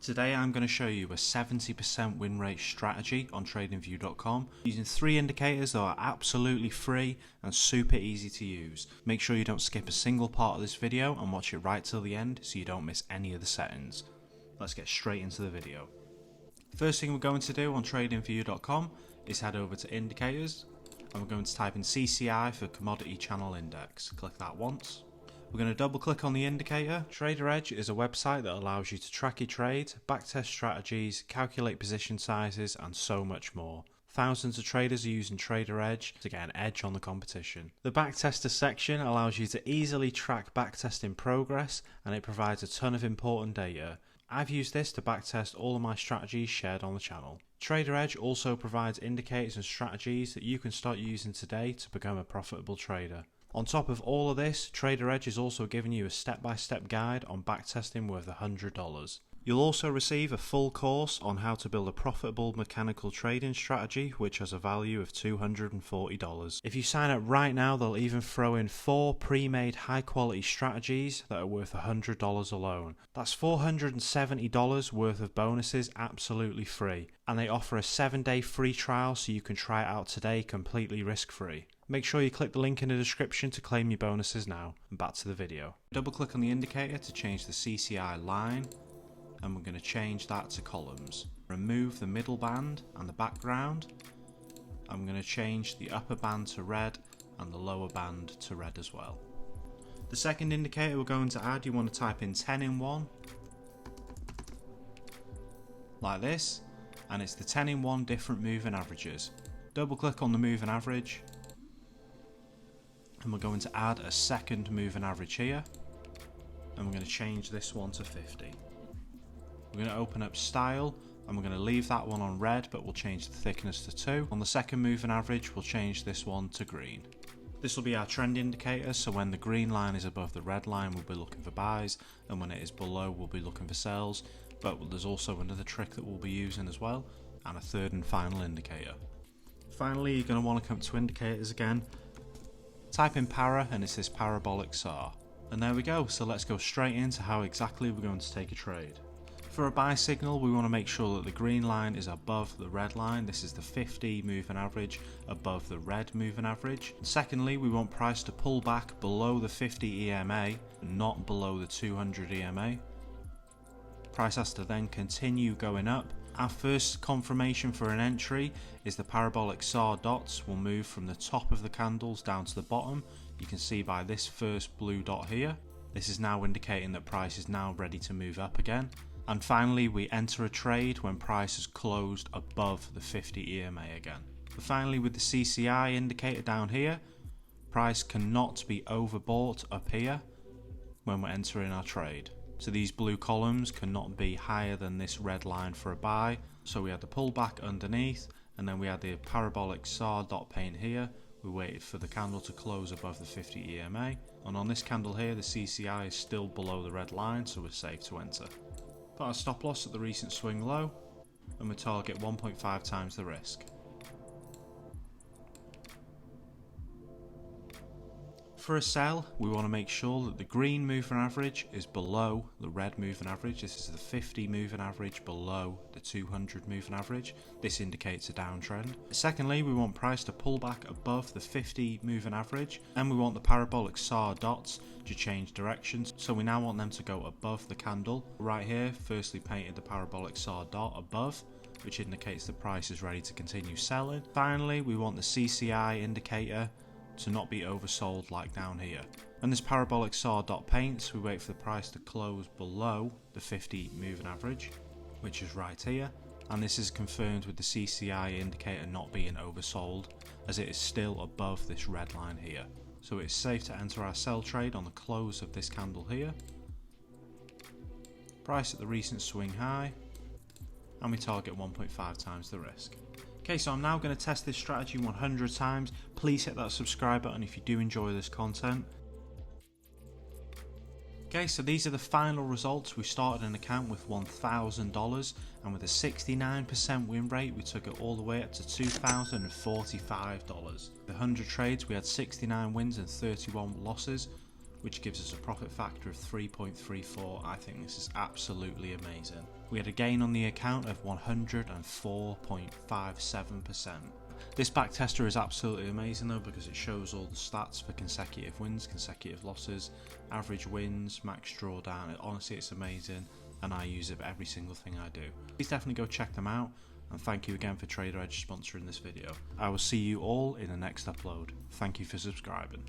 Today I'm going to show you a 70% win rate strategy on TradingView.com using 3 indicators that are absolutely free and super easy to use. Make sure you don't skip a single part of this video and watch it right till the end so you don't miss any of the settings. Let's get straight into the video. First thing we're going to do on TradingView.com is head over to indicators and we're going to type in CCI for Commodity Channel Index. Click that once. We're going to double click on the indicator. TraderEdge is a website that allows you to track your trades, backtest strategies, calculate position sizes and so much more. Thousands of traders are using TraderEdge to get an edge on the competition. The backtester section allows you to easily track backtesting progress and it provides a ton of important data. I've used this to backtest all of my strategies shared on the channel. TraderEdge also provides indicators and strategies that you can start using today to become a profitable trader. On top of all of this, TraderEdge is also giving you a step-by-step guide on backtesting worth $100. You'll also receive a full course on how to build a profitable mechanical trading strategy which has a value of $240. If you sign up right now, they'll even throw in 4 pre-made high-quality strategies that are worth $100 alone. That's $470 worth of bonuses absolutely free, and they offer a 7-day free trial so you can try it out today completely risk-free. Make sure you click the link in the description to claim your bonuses now. And back to the video. Double click on the indicator to change the CCI line and we're going to change that to columns. Remove the middle band and the background. I'm going to change the upper band to red and the lower band to red as well. The second indicator we're going to add, you want to type in 10 in 1 like this, and it's the 10 in 1 different moving averages. Double click on the moving average and we're going to add a second moving average here and we're going to change this one to 50. We're going to open up style and we're going to leave that one on red, but we'll change the thickness to 2. On the second moving average we'll change this one to green. This will be our trend indicator, so when the green line is above the red line we'll be looking for buys and when it is below we'll be looking for sells, but there's also another trick that we'll be using as well, and a third and final indicator. Finally, you're going to want to come to indicators again. Type in para and it's this Parabolic SAR. And there we go, so let's go straight into how exactly we're going to take a trade. For a buy signal we want to make sure that the green line is above the red line. This is the 50 moving average above the red moving average. And secondly, we want price to pull back below the 50 EMA, not below the 200 EMA. Price has to then continue going up. Our first confirmation for an entry is the Parabolic SAR dots will move from the top of the candles down to the bottom. You can see by this first blue dot here. This is now indicating that price is now ready to move up again. And finally, we enter a trade when price is closed above the 50 EMA again. But finally, with the CCI indicator down here, price cannot be overbought up here when we're entering our trade. So these blue columns cannot be higher than this red line for a buy. So we had the pullback underneath and then we had the Parabolic SAR dot paint here. We waited for the candle to close above the 50 EMA. And on this candle here, the CCI is still below the red line, so we're safe to enter. Put our stop loss at the recent swing low and we target 1.5 times the risk. For a sell, we want to make sure that the green moving average is below the red moving average. This is the 50 moving average below the 200 moving average. This indicates a downtrend. Secondly, we want price to pull back above the 50 moving average, and we want the Parabolic SAR dots to change directions. So we now want them to go above the candle. Right here, firstly painted the Parabolic SAR dot above, which indicates the price is ready to continue selling. Finally, we want the CCI indicator to not be oversold like down here. When this Parabolic SAR dot paints, we wait for the price to close below the 50 moving average, which is right here, and this is confirmed with the CCI indicator not being oversold, as it is still above this red line here. So it's safe to enter our sell trade on the close of this candle here. Price at the recent swing high, and we target 1.5 times the risk. Okay, so I'm now going to test this strategy 100 times. Please hit that subscribe button if you do enjoy this content. Okay, so these are the final results. We started an account with $1,000 and with a 69% win rate, we took it all the way up to $2,045. The 100 trades, we had 69 wins and 31 losses. which gives us a profit factor of 3.34. I think this is absolutely amazing. We had a gain on the account of 104.57%. This backtester is absolutely amazing though, because it shows all the stats for consecutive wins, consecutive losses, average wins, max drawdown. Honestly, it's amazing, and I use it for every single thing I do. Please definitely go check them out, and thank you again for TraderEdge sponsoring this video. I will see you all in the next upload. Thank you for subscribing.